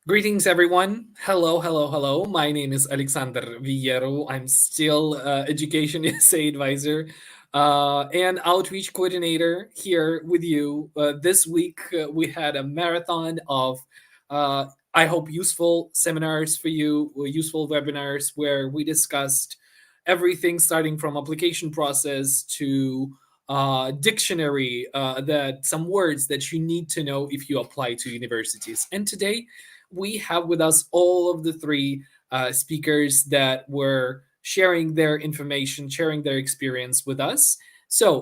Greetings, everyone. Hello, hello, hello. My name is Alexander Villero. I'm still Education USA Advisor and Outreach Coordinator here with you. This week, we had a marathon of, I hope, useful seminars for you, useful webinars where we discussed everything starting from application process to dictionary, that some words that you need to know if you apply to universities. And today, we have with us all of the three speakers that were sharing their information, sharing their experience with us.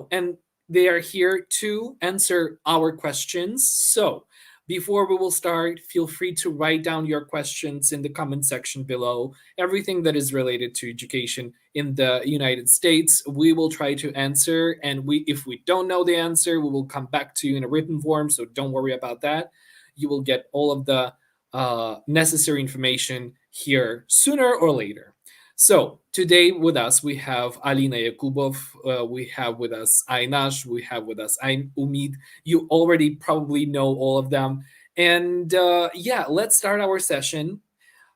And they are here to answer our questions. So, before we will start, feel free to write down your questions in the comment section below. Everything that is related to education in the United States, we will try to answer. And if we don't know the answer, we will come back to you in a written form. So don't worry about that. You will get all of the necessary information here sooner or later. So today with us we have Alina Yakubov, we have with us Aynash, we have with us Umid. You already probably know all of them. And let's start our session.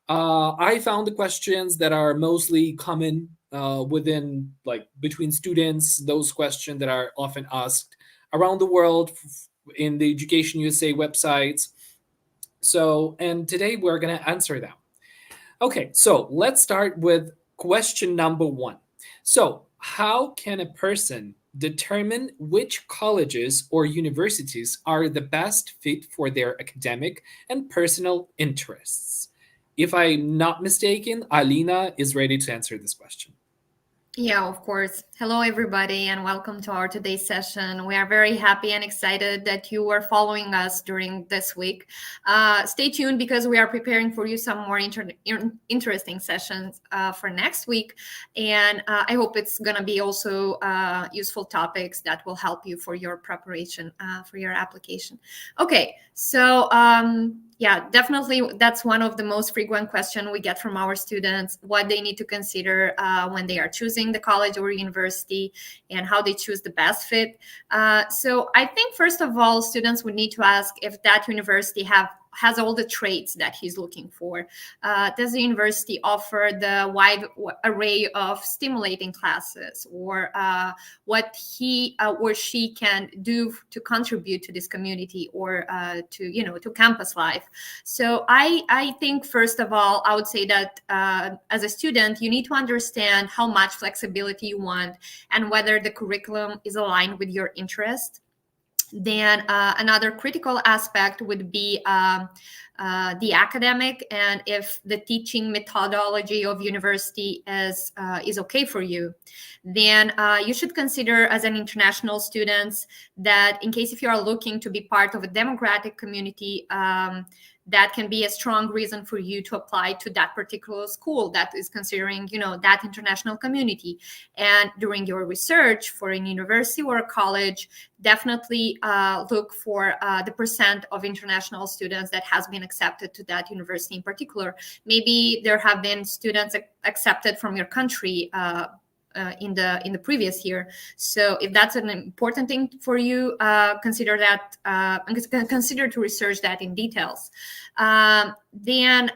I found the questions that are mostly common within, like, between students, those questions that are often asked around the world in the Education USA websites. And today we're going to answer them. Okay, so let's start with question number one. So, how can a person determine which colleges or universities are the best fit for their academic and personal interests? If I'm not mistaken, Alina is ready to answer this question. Yeah, of course. Hello, everybody, and welcome to our today's session. We are very happy and excited that you are following us during this week. Stay tuned because we are preparing for you some more interesting sessions for next week. And I hope it's going to be also useful topics that will help you for your preparation for your application. Okay, so yeah, definitely that's one of the most frequent questions we get from our students, what they need to consider when they are choosing the college or university and how they choose the best fit. So I think, first of all, students would need to ask if that university has all the traits that he's looking for. Does the university offer the wide array of stimulating classes, or what he or she can do to contribute to this community or to campus life? So I think, first of all, I would say that as a student, you need to understand how much flexibility you want and whether the curriculum is aligned with your interest. Then another critical aspect would be the academic, and if the teaching methodology of university is okay for you. Then you should consider, as an international student, that in case if you are looking to be part of a democratic community, that can be a strong reason for you to apply to that particular school that is considering, that international community. And during your research for a university or a college, definitely look for the percent of international students that has been accepted to that university in particular. Maybe there have been students accepted from your country in the previous year. So if that's an important thing for you, consider that and consider to research that in details. Then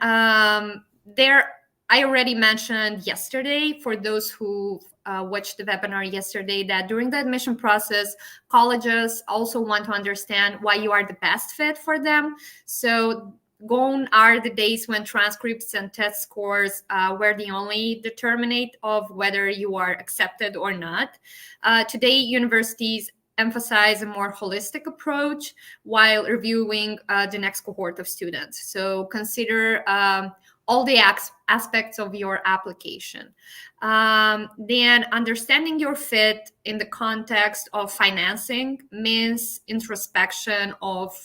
there, I already mentioned yesterday, for those who watched the webinar yesterday, that during the admission process, colleges also want to understand why you are the best fit for them. So gone are the days when transcripts and test scores were the only determinant of whether you are accepted or not. Today, universities emphasize a more holistic approach while reviewing the next cohort of students. So consider all the aspects of your application. Then understanding your fit in the context of financing means introspection of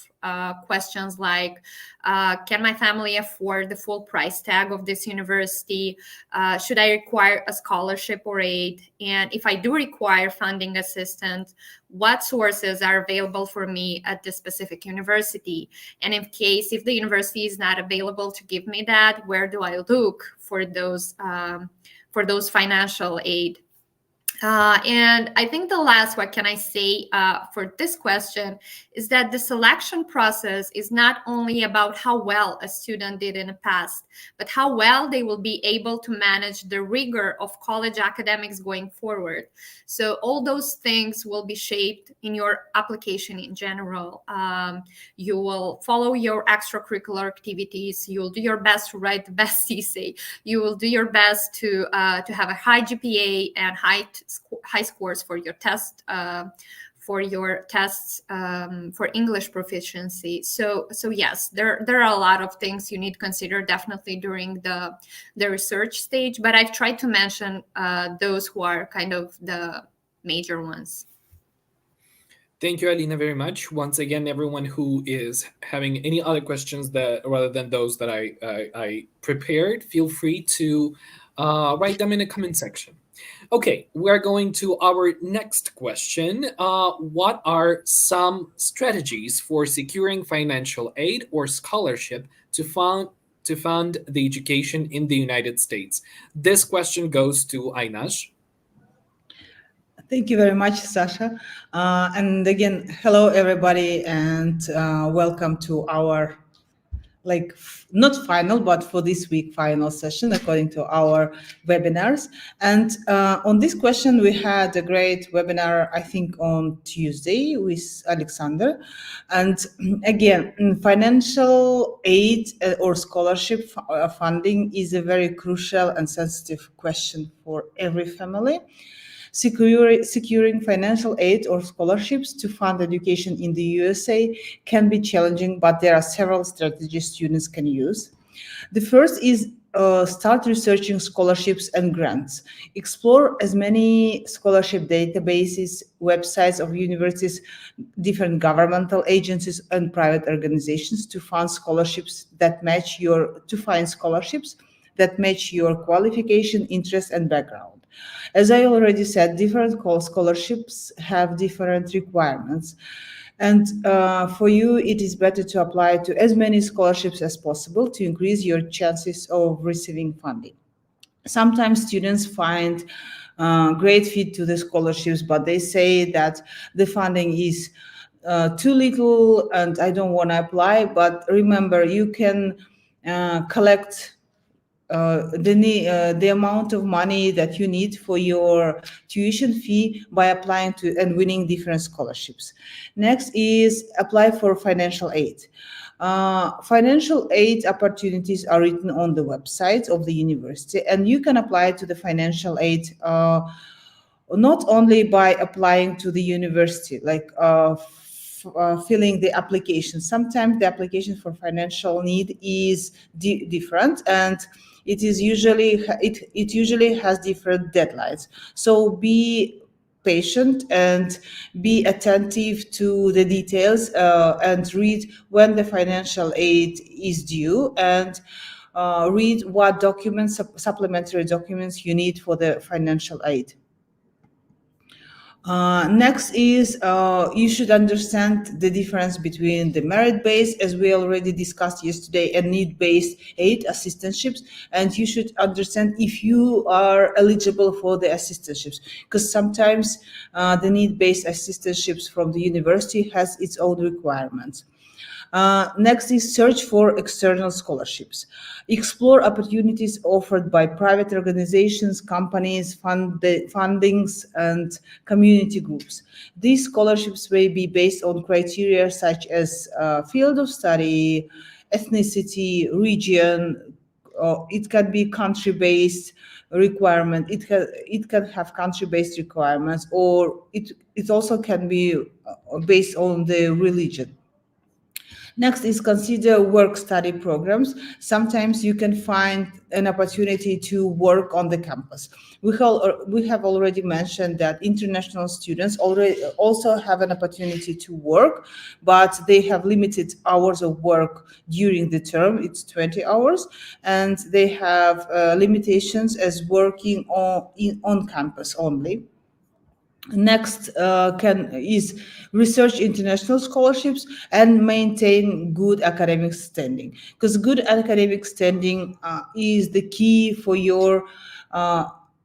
questions like, can my family afford the full price tag of this university? Should I require a scholarship or aid? And if I do require funding assistance, what sources are available for me at this specific university? And in case if the university is not available to give me that, where do I look for those financial aid? And I think the last, what can I say for this question, is that the selection process is not only about how well a student did in the past, but how well they will be able to manage the rigor of college academics going forward. So all those things will be shaped in your application in general. You will follow your extracurricular activities. You'll do your best to write the best essay. You will do your best to have a high GPA and high scores for your test. For your tests for English proficiency. So yes, there are a lot of things you need to consider definitely during the research stage. But I've tried to mention those who are kind of the major ones. Thank you, Alina, very much. Once again, everyone who is having any other questions that rather than those that I prepared, feel free to write them in the comment section. Okay, we're going to our next question. What are some strategies for securing financial aid or scholarship to fund the education in the United States? This question goes to Aynash. Thank you very much, Sasha. And again, hello everybody, and welcome to our not final, but for this week final session according to our webinars. And on this question, we had a great webinar, I think on Tuesday with Alexander. And again, financial aid or scholarship funding is a very crucial and sensitive question for every family. Securing financial aid or scholarships to fund education in the USA can be challenging, but there are several strategies students can use. The first is start researching scholarships and grants. Explore as many scholarship databases, websites of universities, different governmental agencies and private organizations to find scholarships that match your qualification, interest, and background. As I already said, different scholarships have different requirements. And for you, it is better to apply to as many scholarships as possible to increase your chances of receiving funding. Sometimes students find great fit to the scholarships, but they say that the funding is too little and I don't want to apply. But remember, you can collect the amount of money that you need for your tuition fee by applying to and winning different scholarships. Next is apply for financial aid. Financial aid opportunities are written on the website of the university, and you can apply to the financial aid not only by applying to the university, filling the application. Sometimes the application for financial need is different, and it usually has different deadlines. So be patient and be attentive to the details and read when the financial aid is due, and read what supplementary documents you need for the financial aid. Next is you should understand the difference between the merit-based, as we already discussed yesterday, and need-based aid assistantships, and you should understand if you are eligible for the assistantships, because sometimes the need-based assistantships from the university has its own requirements. Next is search for external scholarships. Explore opportunities offered by private organizations, companies, fundings, and community groups. These scholarships may be based on criteria such as field of study, ethnicity, region. It can be country-based requirement. It can have country-based requirements, or it also can be based on the religion. Next is consider work-study programs. Sometimes you can find an opportunity to work on the campus. We have already mentioned that international students also have an opportunity to work, but they have limited hours of work during the term. It's 20 hours, and they have limitations as working on campus only. Next is research international scholarships and maintain good academic standing, because good academic standing is the key for your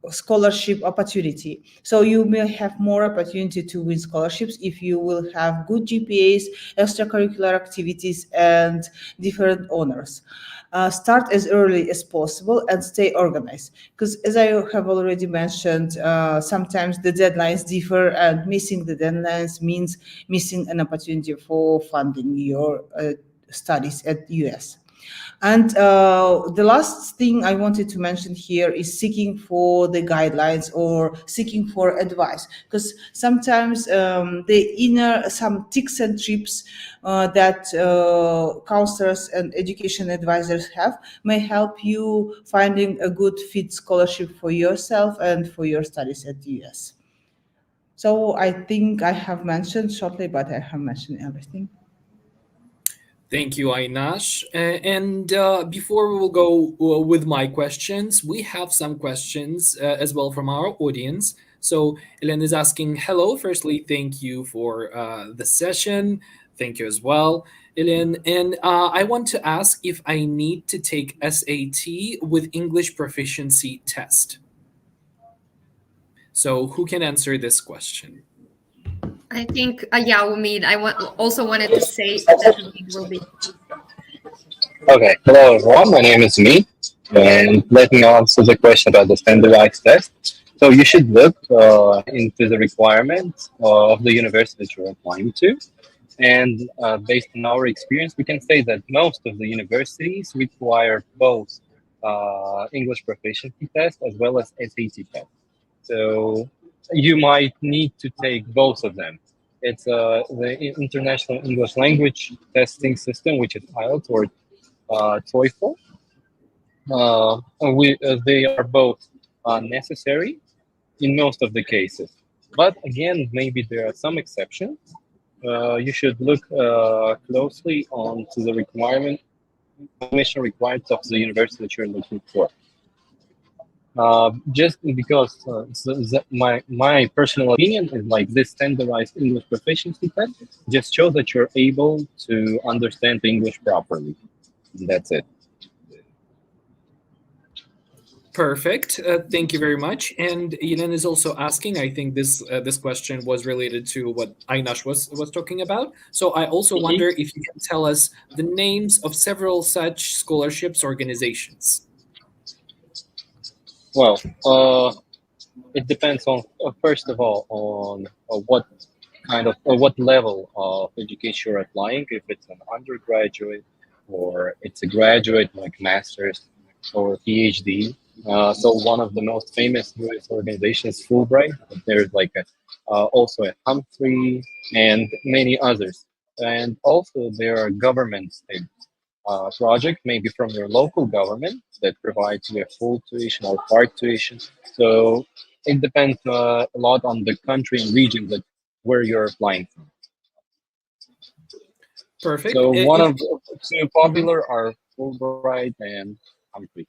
scholarship opportunity. So you may have more opportunity to win scholarships if you will have good GPAs, extracurricular activities, and different honors. Start as early as possible and stay organized, because as I have already mentioned, sometimes the deadlines differ, and missing the deadlines means missing an opportunity for funding your studies at US. And the last thing I wanted to mention here is seeking for the guidelines or seeking for advice, because sometimes some tips and trips that counselors and education advisors have may help you finding a good fit scholarship for yourself and for your studies at the US. So I think I have mentioned shortly, but I have mentioned everything. Thank you, Ainash. And before we will go with my questions, we have some questions as well from our audience. So Ellen is asking, hello. Firstly, thank you for the session. Thank you as well, Ellen. And I want to ask if I need to take SAT with English proficiency test. So who can answer this question? I think, yeah, Umid, also wanted to say that Umid will be. Okay, hello everyone. My name is Me, and let me answer the question about the standardized test. So you should look into the requirements of the university that you're applying to, and based on our experience, we can say that most of the universities require both English proficiency test as well as SAT test. So you might need to take both of them. It's the International English Language Testing System, which is IELTS or TOEFL. They are both necessary in most of the cases. But again, maybe there are some exceptions. You should look closely onto the admission requirements of the university that you're looking for. Just because my personal opinion is like this standardized English proficiency test just shows that you're able to understand English properly. And that's it. Perfect. Thank you very much. And Elen is also asking. I think this question was related to what Ainash was talking about. So I also wonder if you can tell us the names of several such scholarships organizations. Well, it depends on first of all on what kind of what level of education you're applying. If it's an undergraduate or it's a graduate like master's or PhD. So one of the most famous US organizations, Fulbright. There's like also a Humphrey and many others. And also there are government project, maybe from your local government that provides you a full tuition or part tuition. So it depends a lot on the country and region that where you're applying from. Perfect. So one of the two popular are Fulbright and Humphrey.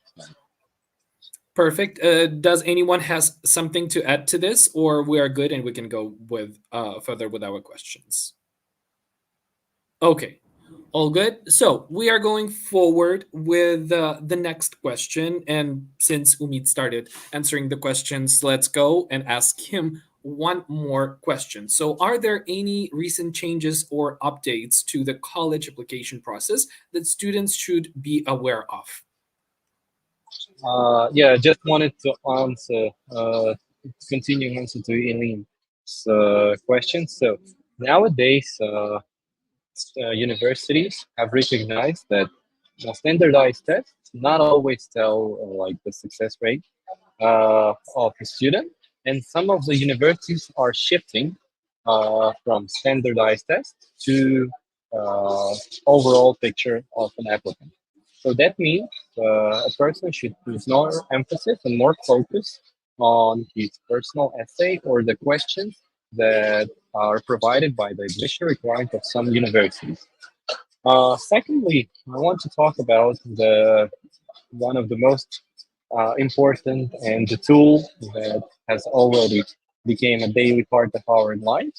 Perfect. Does anyone has something to add to this, or we are good and we can go with further with our questions? Okay, all good. So we are going forward with the next question, and since Umid started answering the questions, let's go and ask him one more question. So, are there any recent changes or updates to the college application process that students should be aware of? Yeah, just wanted to answer, continuing answer to Eileen's question. So nowadays, universities have recognized that standardized tests not always tell like the success rate of the student, and some of the universities are shifting from standardized tests to overall picture of an applicant. So that means a person should put more emphasis and more focus on his personal essay or the questions that are provided by the admission requirement of some universities. Secondly, I want to talk about the one of the most important and the tool that has already became a daily part of our life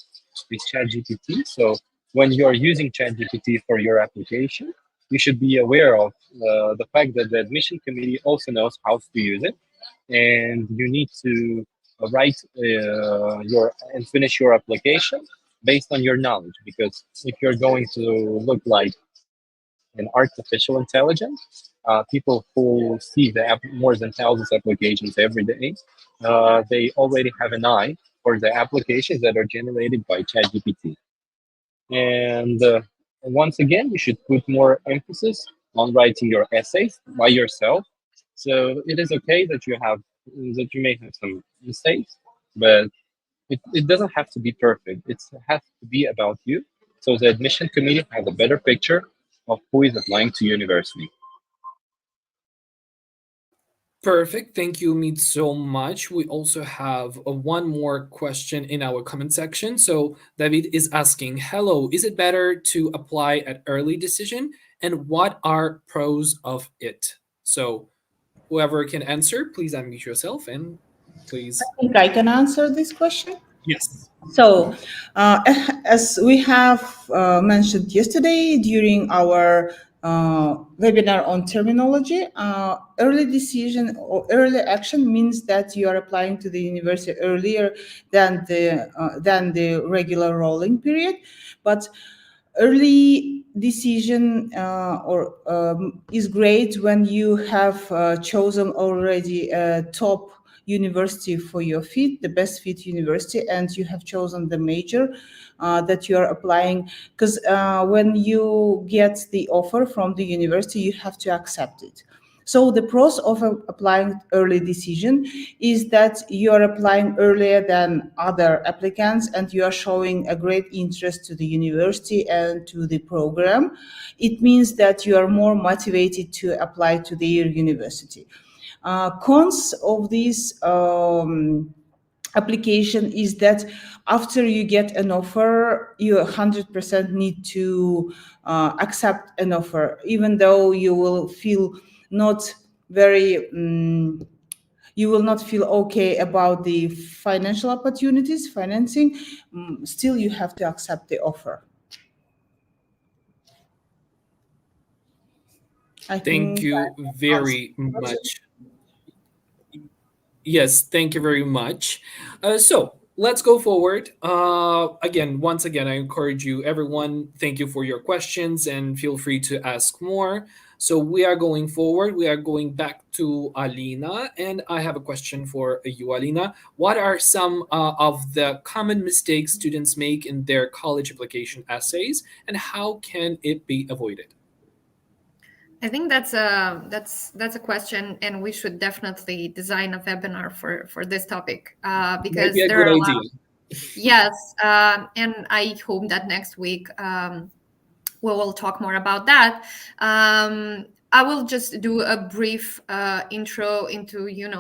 is ChatGPT. So when you are using ChatGPT for your application, you should be aware of the fact that the admission committee also knows how to use it. and you need to write your and finish your application based on your knowledge. Because if you're going to look like an artificial intelligence, people who see the more than thousands of applications every day, they already have an eye for the applications that are generated by ChatGPT. And once again, you should put more emphasis on writing your essays by yourself. So it is okay that you may have some mistakes, but it doesn't have to be perfect. It has to be about you. So the admission committee has a better picture of who is applying to university. Perfect. Thank you, Meet, so much. We also have one more question in our comment section. So David is asking, hello, is it better to apply at early decision? And what are pros of it? So whoever can answer, please unmute yourself and please. I think I can answer this question. Yes. So, as we have mentioned yesterday during our webinar on terminology, early decision or early action means that you are applying to the university earlier than the regular rolling period. But early decision is great when you have chosen already a top university for your fit, the best fit university, and you have chosen the major that you are applying. Because when you get the offer from the university, you have to accept it. So the pros of applying early decision is that you are applying earlier than other applicants and you are showing a great interest to the university and to the program. It means that you are more motivated to apply to their university. Cons of this application is that after you get an offer, you 100% need to accept an offer, even though you will feel not very you will not feel okay about the financial opportunities, financing. Still you have to accept the offer. Thank you very much. Yes, thank you very much. So let's go forward. Once again, I encourage you, everyone, thank you for your questions and feel free to ask more. So we are going forward. We are going back to Alina, and I have a question for you, Alina. What are some of the common mistakes students make in their college application essays, and how can it be avoided? I think that's a question, and we should definitely design a webinar for this topic because Maybe a there good are a idea. lot. Yes, and I hope that next week we will talk more about that. I will just do a brief intro into your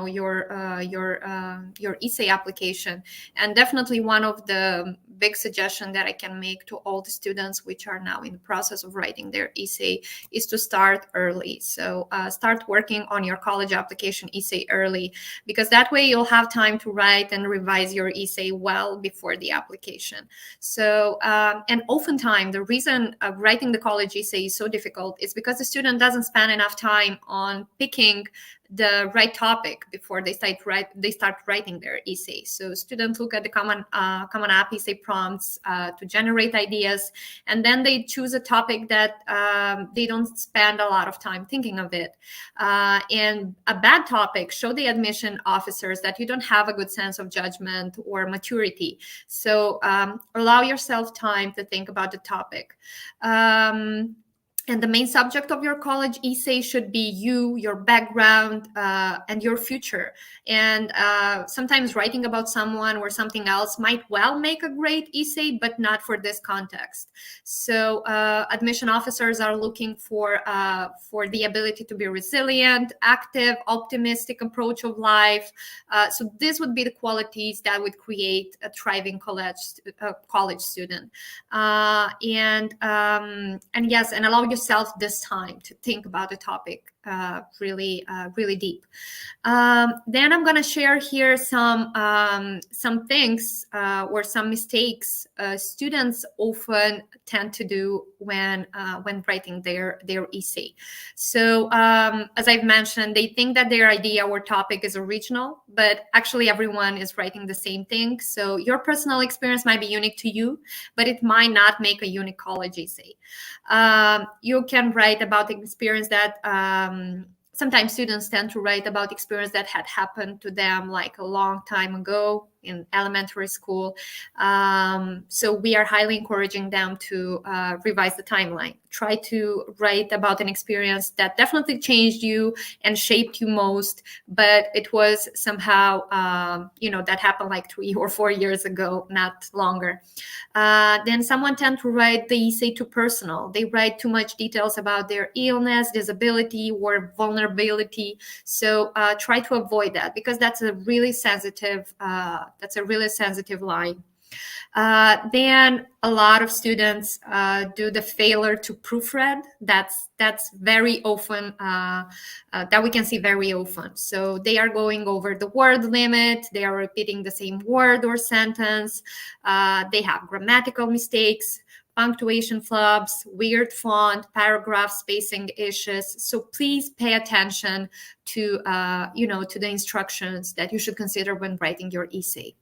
essay application, and definitely one of the big suggestion that I can make to all the students which are now in the process of writing their essay is to start early. So start working on your college application essay early, because that way you'll have time to write and revise your essay well before the application. So and oftentimes the reason writing the college essay is so difficult is because the student doesn't spend enough time on picking the right topic before they start writing their essay. So students look at the common app essay prompts to generate ideas, and then they choose a topic that they don't spend a lot of time thinking of it. And a bad topic show the admission officers that you don't have a good sense of judgment or maturity. So allow yourself time to think about the topic. And the main subject of your college essay should be you, your background, and your future. And sometimes writing about someone or something else might well make a great essay, but not for this context. So admission officers are looking for the ability to be resilient, active, optimistic approach of life. So this would be the qualities that would create a thriving college student. And yes, and allow yourself this time to think about the topic really deep. Then I'm gonna share here some things or some mistakes students often tend to do when writing their essay. So as I've mentioned, they think that their idea or topic is original, but actually everyone is writing the same thing. So your personal experience might be unique to you, but it might not make a unique college essay. You can write about the experience that sometimes students tend to write about experience that had happened to them like a long time ago in elementary school. So we are highly encouraging them to revise the timeline. Try to write about an experience that definitely changed you and shaped you most, but it was somehow, that happened like 3 or 4 years ago, not longer. Then someone tend to write the essay too personal. They write too much details about their illness, disability, or vulnerability. So try to avoid that, because that's a really sensitive line. Then a lot of students do the failure to proofread. That's very often that we can see very often. So they are going over the word limit. They are repeating the same word or sentence. They have grammatical mistakes, punctuation flubs, weird font, paragraph spacing issues. So please pay attention to to the instructions that you should consider when writing your essay.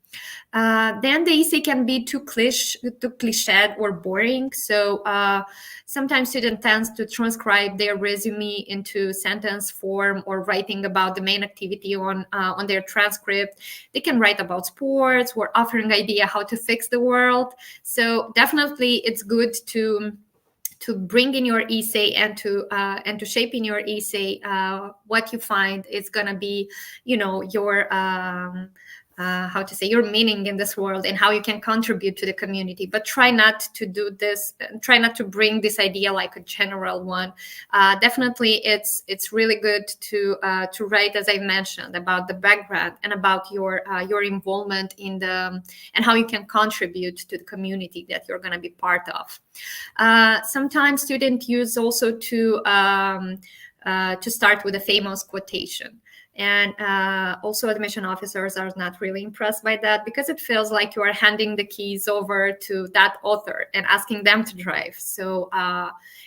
Then the essay can be too cliched or boring. So sometimes student tends to transcribe their resume into sentence form, or writing about the main activity on their transcript. They can write about sports or offering idea how to fix the world. So definitely it's good to bring in your essay and to shape in your essay what you find is going to be, your your meaning in this world and how you can contribute to the community. But try not to do this, try not to bring this idea like a general one. Definitely it's really good to write, as I mentioned, about the background and about your involvement in the and how you can contribute to the community that you're going to be part of. Sometimes students use also to start with a famous quotation. And also admission officers are not really impressed by that, because it feels like you are handing the keys over to that author and asking them to drive. So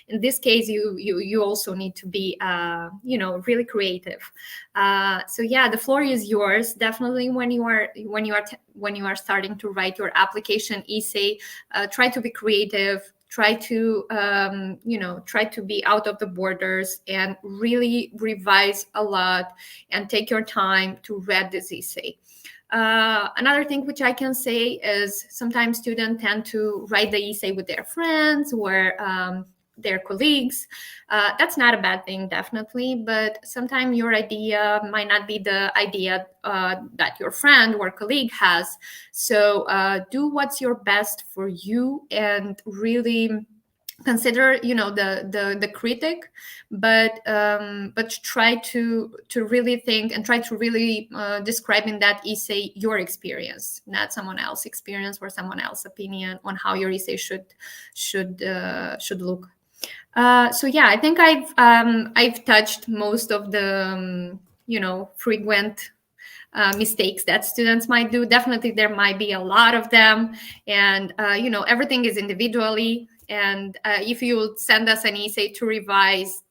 in this case, you also need to be really creative. So yeah, the floor is yours. Definitely when you are starting to write your application essay, try to be creative. Try to be out of the borders and really revise a lot and take your time to read this essay. Another thing which I can say is sometimes students tend to write the essay with their friends or their colleagues. That's not a bad thing, definitely, but sometimes your idea might not be the idea that your friend or colleague has. So do what's your best for you and really consider the critic, but try to really think and try to really describe in that essay your experience, not someone else's experience or someone else's opinion on how your essay should look. So yeah, I think I've touched most of the frequent mistakes that students might do. Definitely there might be a lot of them, and everything is individually. And if you would send us an essay to revise,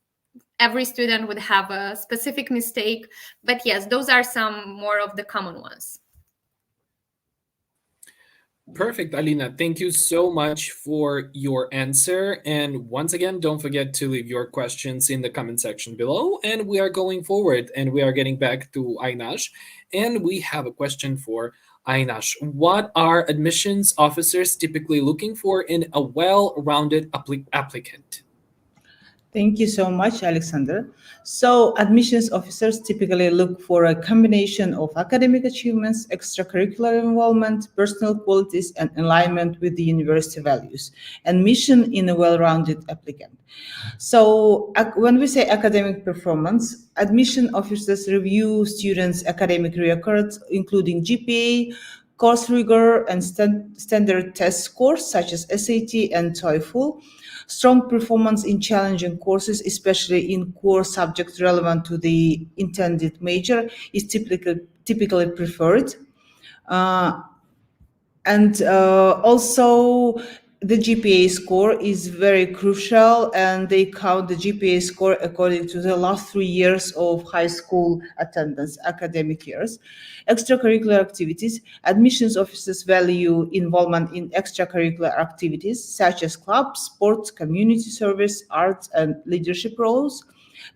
every student would have a specific mistake. But yes, those are some more of the common ones. Perfect, Alina. Thank you so much for your answer. And once again, don't forget to leave your questions in the comment section below. And we are going forward and we are getting back to Aynash. And we have a question for Aynash. What are admissions officers typically looking for in a well-rounded applicant? Thank you so much, Alexander. So admissions officers typically look for a combination of academic achievements, extracurricular involvement, personal qualities, and alignment with the university values and mission in a well-rounded applicant. So when we say academic performance, admission officers review students' academic records, including GPA, course rigor, and standard test scores such as SAT and TOEFL. Strong performance in challenging courses, especially in core subjects relevant to the intended major, is typically preferred. Uh, and also the GPA score is very crucial, and they count the GPA score according to the last 3 years of high school attendance, academic years. Extracurricular activities. Admissions officers value involvement in extracurricular activities such as clubs, sports, community service, arts, and leadership roles.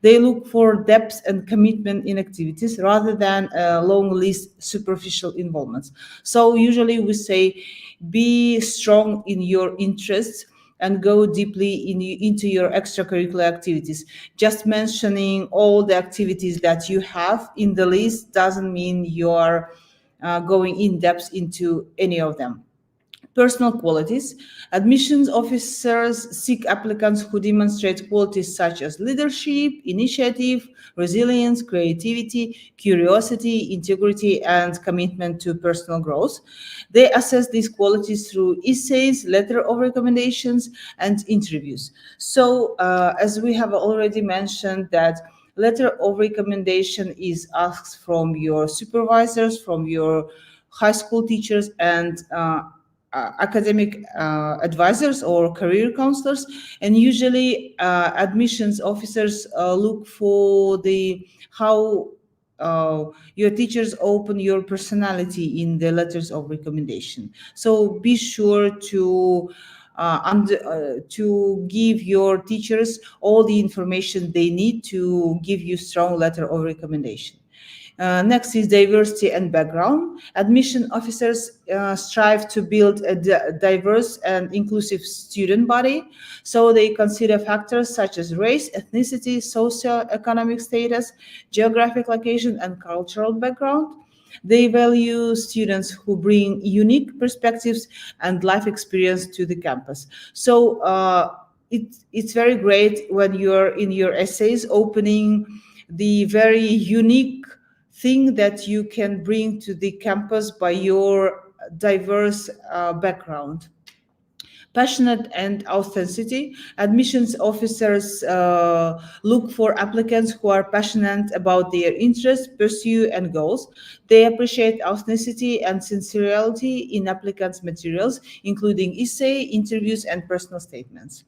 They look for depth and commitment in activities rather than long list superficial involvements. So usually we say be strong in your interests and go deeply into your extracurricular activities. Just mentioning all the activities that you have in the list doesn't mean you're going in depth into any of them. Personal qualities. Admissions officers seek applicants who demonstrate qualities such as leadership, initiative, resilience, creativity, curiosity, integrity, and commitment to personal growth. They assess these qualities through essays, letter of recommendations, and interviews. So, as we have already mentioned, that letter of recommendation is asked from your supervisors, from your high school teachers, and academic advisors or career counselors, and usually admissions officers look for the how your teachers open your personality in the letters of recommendation. So be sure to give your teachers all the information they need to give you strong letter of recommendation. Next is diversity and background. Admission officers strive to build a diverse and inclusive student body. So they consider factors such as race, ethnicity, socio-economic status, geographic location, and cultural background. They value students who bring unique perspectives and life experience to the campus. So it's very great when you're in your essays opening the very unique thing that you can bring to the campus by your diverse background. Passionate and authenticity. Admissions officers look for applicants who are passionate about their interests, pursuit, and goals. They appreciate authenticity and sincerity in applicants' materials, including essay, interviews, and personal statements.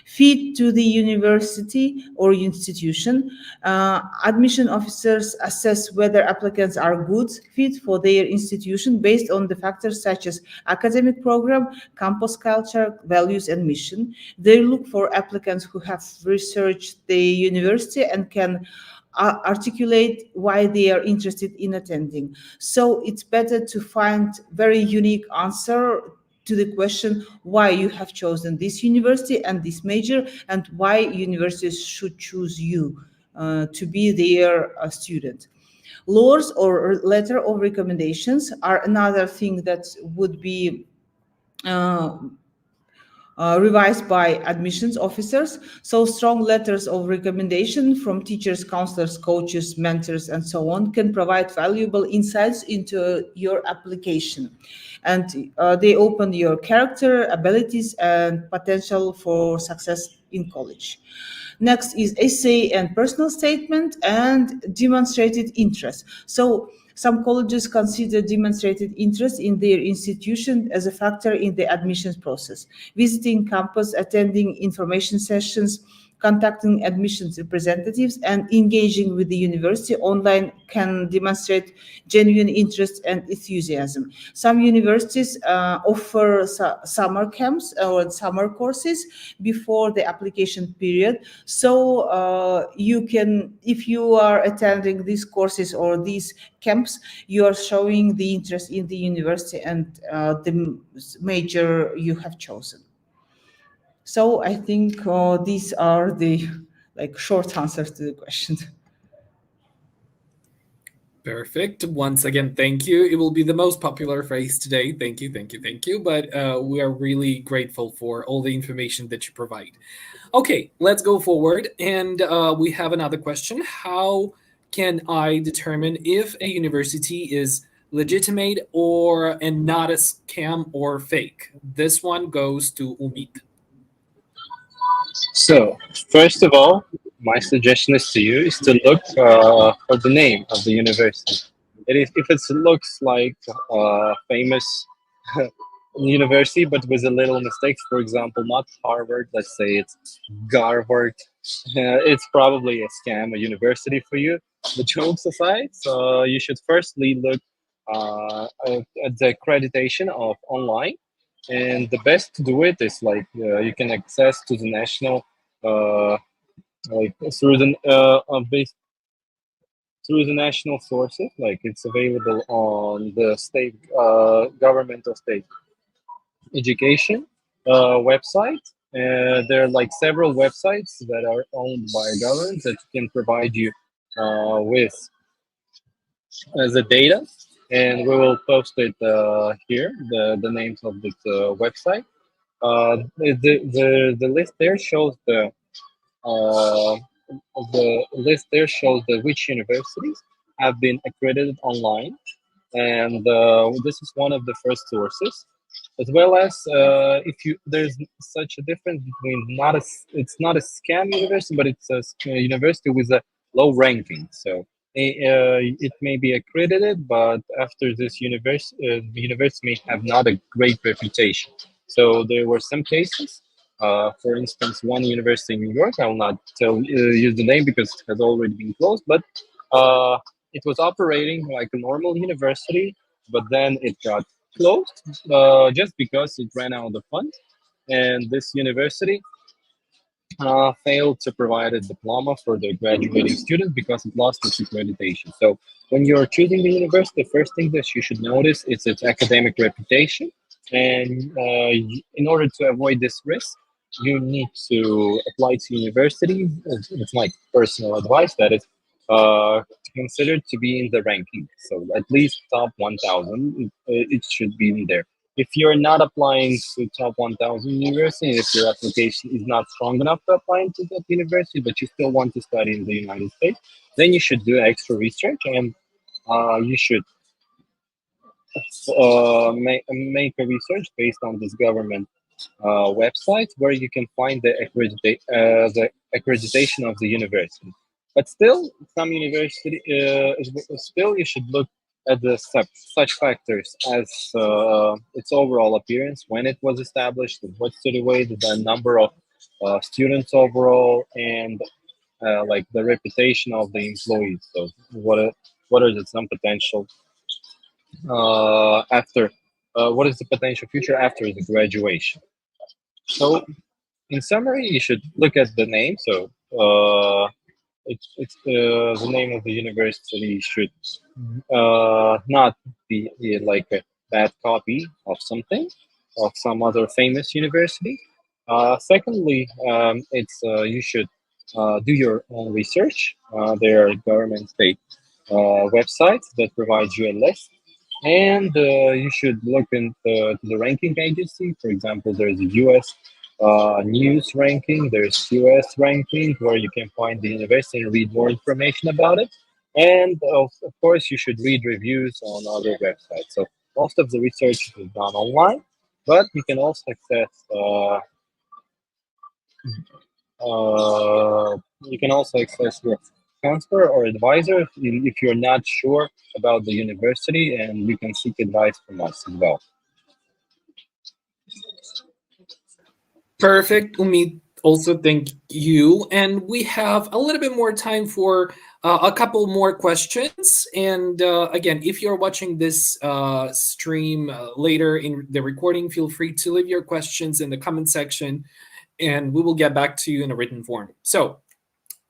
Fit to the university or institution. Admission officers assess whether applicants are good fit for their institution based on the factors such as academic program, campus culture, values, and mission. They look for applicants who have researched the university and can articulate why they are interested in attending. So it's better to find very unique answer to the question why you have chosen this university and this major, and why universities should choose you to be their student. Laws or letter of recommendations are another thing that would be uh, revised by admissions officers. So strong letters of recommendation from teachers, counselors, coaches, mentors, and so on can provide valuable insights into your application. And they open your character, abilities, and potential for success in college. Next is essay and personal statement and demonstrated interest. So some colleges consider demonstrated interest in their institution as a factor in the admissions process. Visiting campus, attending information sessions, contacting admissions representatives, and engaging with the university online can demonstrate genuine interest and enthusiasm. Some universities offer summer camps or summer courses before the application period. So you can, if you are attending these courses or these camps, you are showing the interest in the university and the major you have chosen. So I think these are the short answers to the question. Perfect. Once again, thank you. It will be the most popular phrase today. Thank you, thank you, thank you. But we are really grateful for all the information that you provide. Okay, let's go forward. And we have another question. How can I determine if a university is legitimate or and not a scam or fake? This one goes to Umit. So, first of all, my suggestion is to you is to look for the name of the university. It is if it looks like famous university, but with a little mistakes. For example, not Harvard. Let's say it's Garvard. It's probably a scam, a university for you. The jokes aside, so you should firstly look at the accreditation of online, and the best to do it is like you can access to the national like through the national sources, like it's available on the state government of state education website. There are like several websites that are owned by governments that can provide you with the data, and we will post it here, the names of this website. The list there shows uh, the which universities have been accredited online, and this is one of the first sources, as well as if you there's such a difference between it's not a scam university, but it's a university with a low ranking. So it may be accredited, but after this university, the university may have not a great reputation. So there were some cases. For instance, one university in New York, I will not use the name because it has already been closed, but uh, it was operating like a normal university, but then it got closed just because it ran out of funds. And this university failed to provide a diploma for the graduating students because it lost its accreditation. So when you're choosing the university, the first thing that you should notice is its academic reputation. And in order to avoid this risk, you need to apply to university. It's my personal advice that is considered to be in the ranking. So at least top 1,000, it should be in there. If you're not applying to top 1,000 university, if your application is not strong enough to apply to that university, but you still want to study in the United States, then you should do extra research, and you should make a research based on this government website where you can find the accreditation of the university. But still, some university still you should look at the such factors as its overall appearance, when it was established, what city weight, the number of students overall, and like the reputation of the employees. So what are the some potential after what is the potential future after the graduation? So in summary, you should look at the name. So it's the name of the university should not be like a bad copy of something of some other famous university. Secondly, it's you should do your own research. There are government state websites that provide you a list, and you should look into the ranking agency. For example, there's a U.S. News ranking, there's US ranking, where you can find the university and read more information about it. And of course, you should read reviews on other websites. So most of the research is done online, but you can also access your counselor or advisor if you're not sure about the university, and you can seek advice from us as well. Perfect, Umid. Also, thank you. And we have a little bit more time for a couple more questions. And again, if you're watching this stream later in the recording, feel free to leave your questions in the comment section, and we will get back to you in a written form. So,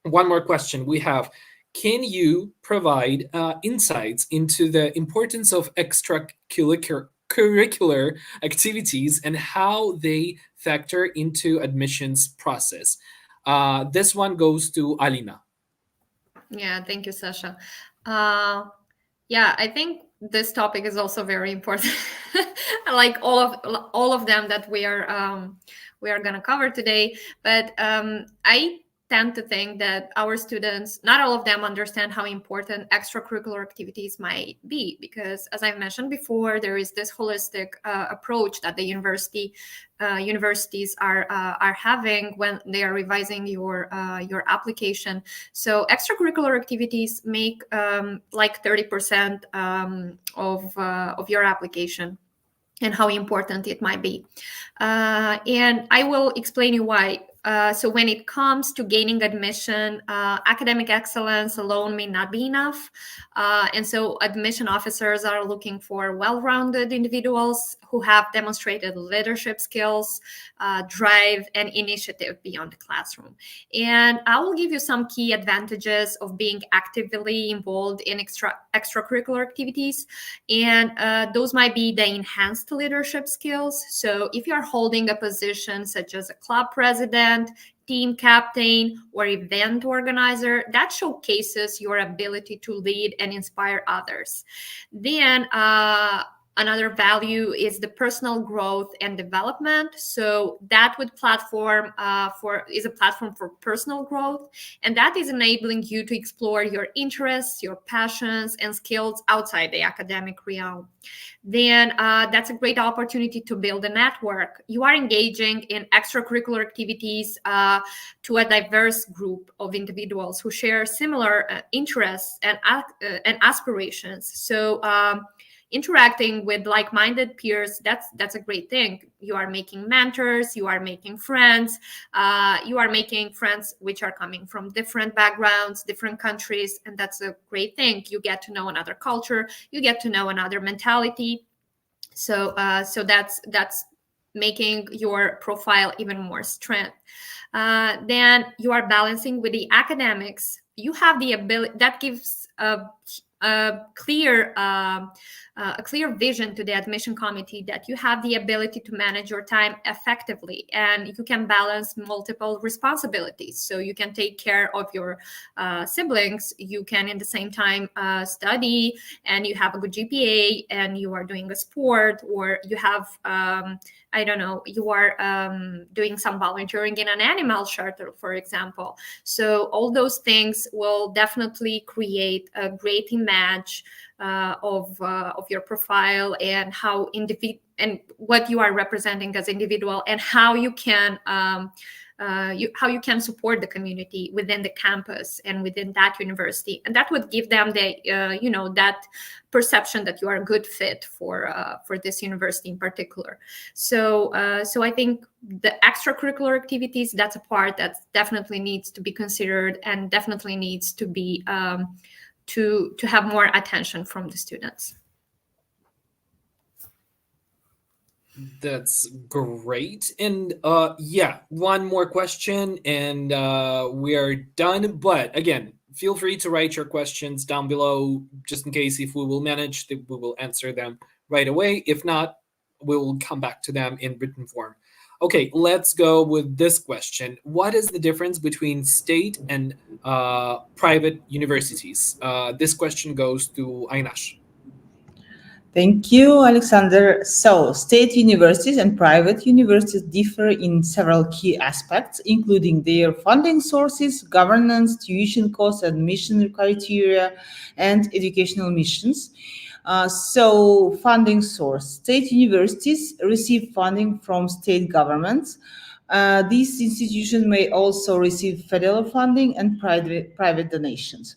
one more question we have: can you provide insights into the importance of extracurricular activities and how they factor into admissions process? This one goes to Alina. Yeah, thank you, Sasha. Yeah, I think this topic is also very important. Like all of them that we are going to cover today. But I tend to think that our students, not all of them, understand how important extracurricular activities might be, because as I mentioned before, there is this holistic approach that the universities are having when they are revising your application. So extracurricular activities make like 30% of your application, and how important it might be. And I will explain you why. So when it comes to gaining admission, academic excellence alone may not be enough. And so admission officers are looking for well-rounded individuals who have demonstrated leadership skills, drive, and initiative beyond the classroom. And I will give you some key advantages of being actively involved in extracurricular activities. And those might be the enhanced leadership skills. So if you're holding a position such as a club president, team captain, or event organizer, that showcases your ability to lead and inspire others. Then another value is the personal growth and development. So that would platform is a platform for personal growth, and that is enabling you to explore your interests, your passions, and skills outside the academic realm. Then that's a great opportunity to build a network. You are engaging in extracurricular activities to a diverse group of individuals who share similar interests and aspirations. So interacting with like-minded peers, that's a great thing. You are making mentors, you are making friends, which are coming from different backgrounds, different countries, and that's a great thing. You get to know another culture, you get to know another mentality. So that's making your profile even more strength. Then you are balancing with the academics. You have the ability that gives a clear vision to the admission committee that you have the ability to manage your time effectively, and you can balance multiple responsibilities. So you can take care of your siblings, you can in the same time study, and you have a good GPA, and you are doing a sport, or you have I don't know, you are doing some volunteering in an animal shelter, for example. So all those things will definitely create a great image of your profile, and how and what you are representing as individual, and how you can support the community within the campus and within that university, and that would give them the that perception that you are a good fit for this university in particular. So I think the extracurricular activities, that's a part that definitely needs to be considered, and definitely needs to be to have more attention from the students. That's great. And yeah, one more question and we are done. But again, feel free to write your questions down below, just in case if we will manage, we will answer them right away. If not, we will come back to them in written form. Okay, let's go with this question. What is the difference between state and private universities? This question goes to Aynash. Thank you, Alexander. So, state universities and private universities differ in several key aspects, including their funding sources, governance, tuition costs, admission criteria, and educational missions. So, funding source. State universities receive funding from state governments. These institutions may also receive federal funding and private donations.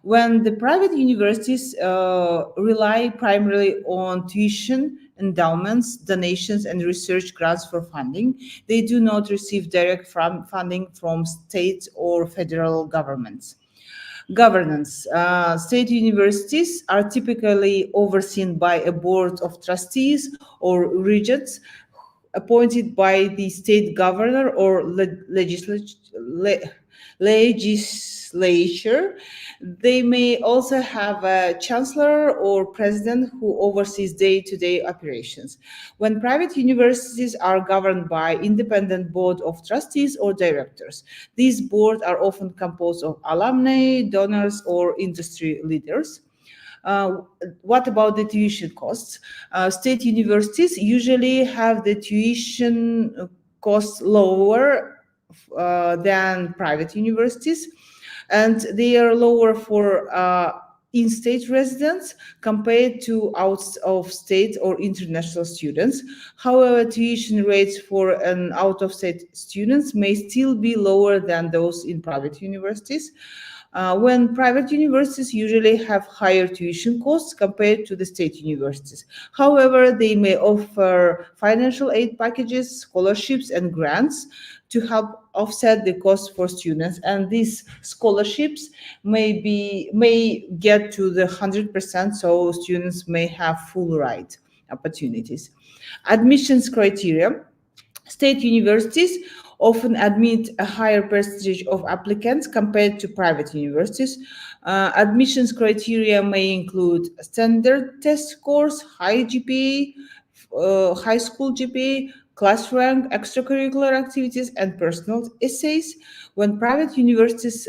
When the private universities rely primarily on tuition, endowments, donations, and research grants for funding, they do not receive direct funding from state or federal governments. Governance. State universities are typically overseen by a board of trustees or regents appointed by the state governor or legislature. They may also have a chancellor or president who oversees day-to-day operations. When private universities are governed by independent board of trustees or directors, these boards are often composed of alumni, donors, or industry leaders. What about the tuition costs? State universities usually have the tuition costs lower than private universities, and they are lower for in-state residents compared to out-of-state or international students. However, tuition rates for an out-of-state students may still be lower than those in private universities. When private universities usually have higher tuition costs compared to the state universities. However, they may offer financial aid packages, scholarships, and grants to help offset the cost for students. And these scholarships may get to the 100%, so students may have full ride opportunities. Admissions criteria. State universities often admit a higher percentage of applicants compared to private universities. Admissions criteria may include standard test scores, high GPA, high school GPA, class rank, extracurricular activities, and personal essays. When private universities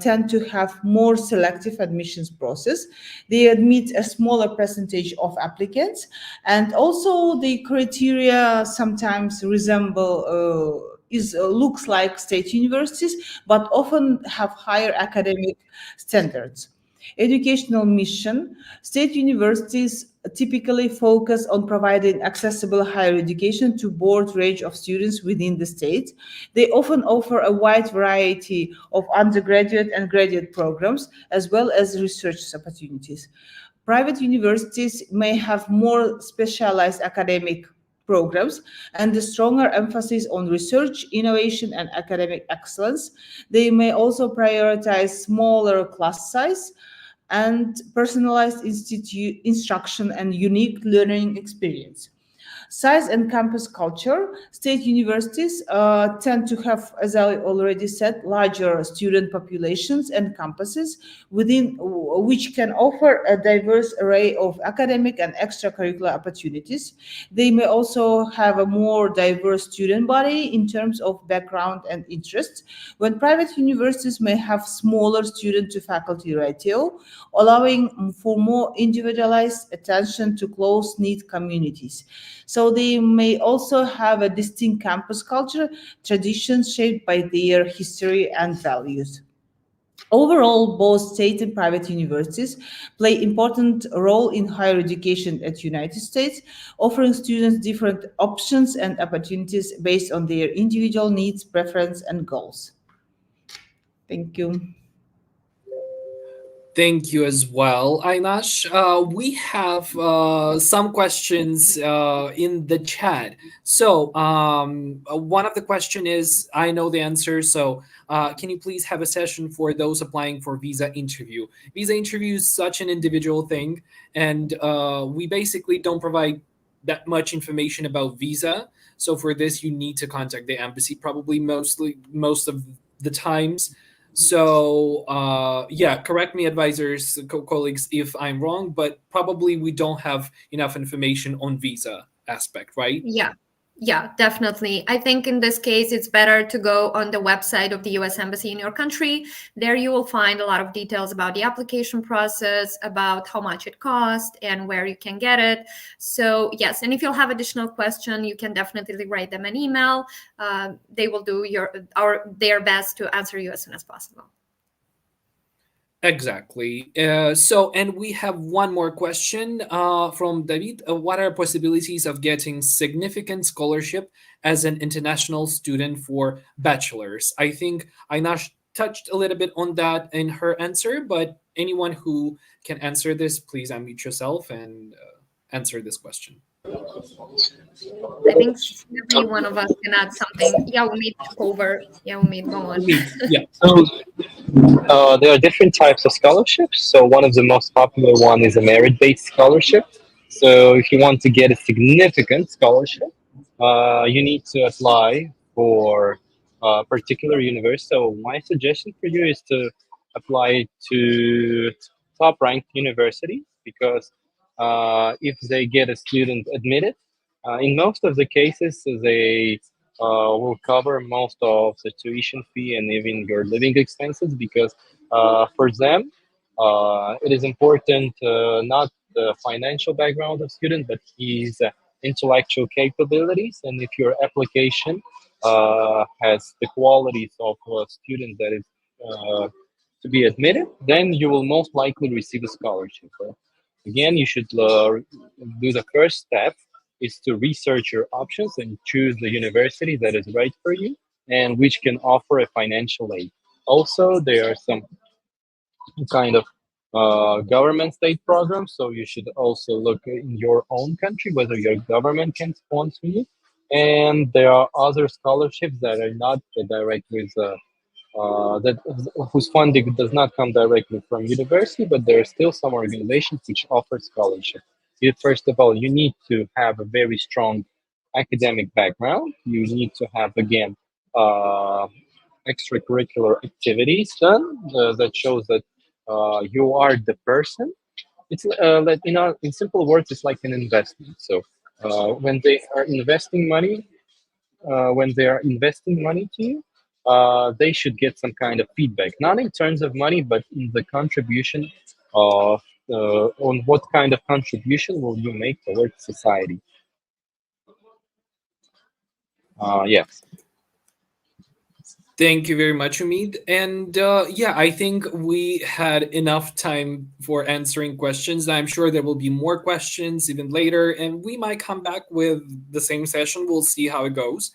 tend to have more selective admissions process, they admit a smaller percentage of applicants, and also the criteria sometimes resemble looks like state universities, but often have higher academic standards. Educational mission. State universities typically focus on providing accessible higher education to broad range of students within the state. They often offer a wide variety of undergraduate and graduate programs, as well as research opportunities. Private universities may have more specialized academic programs and a stronger emphasis on research, innovation, and academic excellence. They may also prioritize smaller class size and personalized instruction and unique learning experience. Size and campus culture. State universities tend to have, as I already said, larger student populations and campuses within which can offer a diverse array of academic and extracurricular opportunities. They may also have a more diverse student body in terms of background and interests, when private universities may have smaller student to faculty ratio, allowing for more individualized attention to close-knit communities. So they may also have a distinct campus culture, traditions shaped by their history and values. Overall, both state and private universities play important role in higher education at United States, offering students different options and opportunities based on their individual needs, preference, and goals. Thank you. Thank you as well, Ainash. We have some questions in the chat. So one of the question is, I know the answer. So can you please have a session for those applying for visa interview? Visa interview is such an individual thing, and we basically don't provide that much information about visa. So for this, you need to contact the embassy, probably most of the times. So yeah, correct me, advisors, colleagues, if I'm wrong, but probably we don't have enough information on visa aspect, right? Yeah, definitely. I think in this case, it's better to go on the website of the US Embassy in your country. There you will find a lot of details about the application process, about how much it costs and where you can get it. So yes, and if you'll have additional question, you can definitely write them an email. They will do their best to answer you as soon as possible. Exactly. And we have one more question from David. What are possibilities of getting significant scholarship as an international student for bachelor's? I think Ainash touched a little bit on that in her answer, but anyone who can answer this, please unmute yourself and answer this question. I think every one of us can add something. Yeah, we meet over. Yeah, we meet. Go on. Yeah. So there are different types of scholarships. So one of the most popular one is a merit-based scholarship. So if you want to get a significant scholarship, you need to apply for a particular university. So my suggestion for you is to apply to top-ranked universities, because if they get a student admitted, in most of the cases they will cover most of the tuition fee and even your living expenses, because for them it is important not the financial background of student, but his intellectual capabilities. And if your application has the qualities of a student that is to be admitted, then you will most likely receive a scholarship. Again, you should do the first step is to research your options and choose the university that is right for you and which can offer a financial aid. Also, there are some kind of government state programs, so you should also look in your own country whether your government can sponsor you. And there are other scholarships that are not direct with that whose funding does not come directly from university, but there are still some organizations which offer scholarship. First of all, you need to have a very strong academic background. You need to have again extracurricular activities done that shows that you are the person. It's like in simple words, it's like an investment. So when they are investing money, to you, they should get some kind of feedback, not in terms of money, but in the contribution of on what kind of contribution will you make towards society. Yes. Thank you very much, Umid. And yeah, I think we had enough time for answering questions. I'm sure there will be more questions even later, and we might come back with the same session. We'll see how it goes.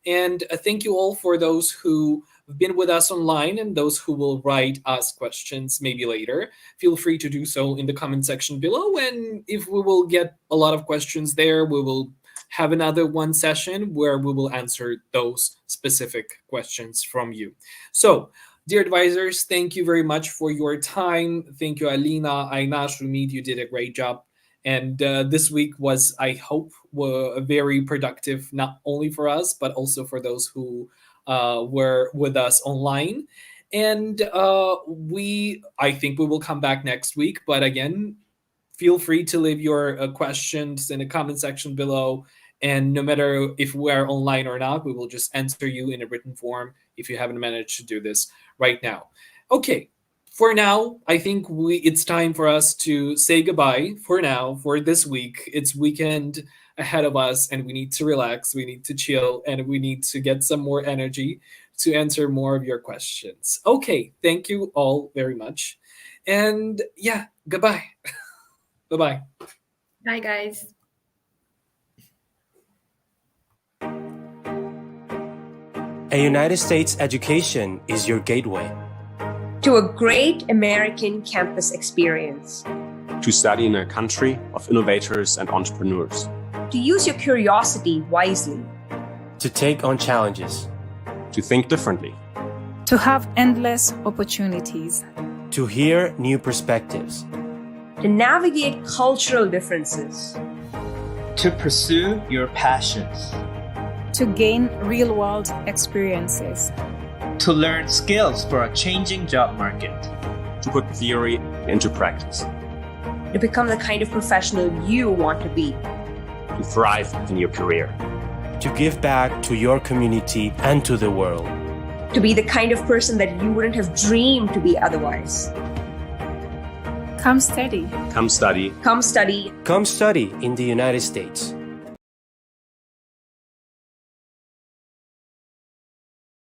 And thank you all for those who have been with us online and those who will write us questions maybe later. Feel free to do so in the comment section below. And if we will get a lot of questions there, we will have another one session where we will answer those specific questions from you. So, dear advisors, thank you very much for your time. Thank you, Alina, Aynash, Umid. You did a great job. And this week was, I hope, very productive, not only for us, but also for those who were with us online. And I think we will come back next week. But again, feel free to leave your questions in the comment section below. And no matter if we're online or not, we will just answer you in a written form if you haven't managed to do this right now. Okay, for now, I think it's time for us to say goodbye for now, for this week. It's weekend ahead of us, and we need to relax, we need to chill, and we need to get some more energy to answer more of your questions. Okay, thank you all very much. And yeah, goodbye. Bye-bye. Bye, guys. A United States education is your gateway to a great American campus experience, to study in a country of innovators and entrepreneurs, to use your curiosity wisely, to take on challenges, to think differently, to have endless opportunities, to hear new perspectives, to navigate cultural differences, to pursue your passions, to gain real-world experiences, to learn skills for a changing job market, to put theory into practice, to become the kind of professional you want to be, to thrive in your career, to give back to your community and to the world, to be the kind of person that you wouldn't have dreamed to be otherwise. Come study. Come study. Come study. Come study in the United States.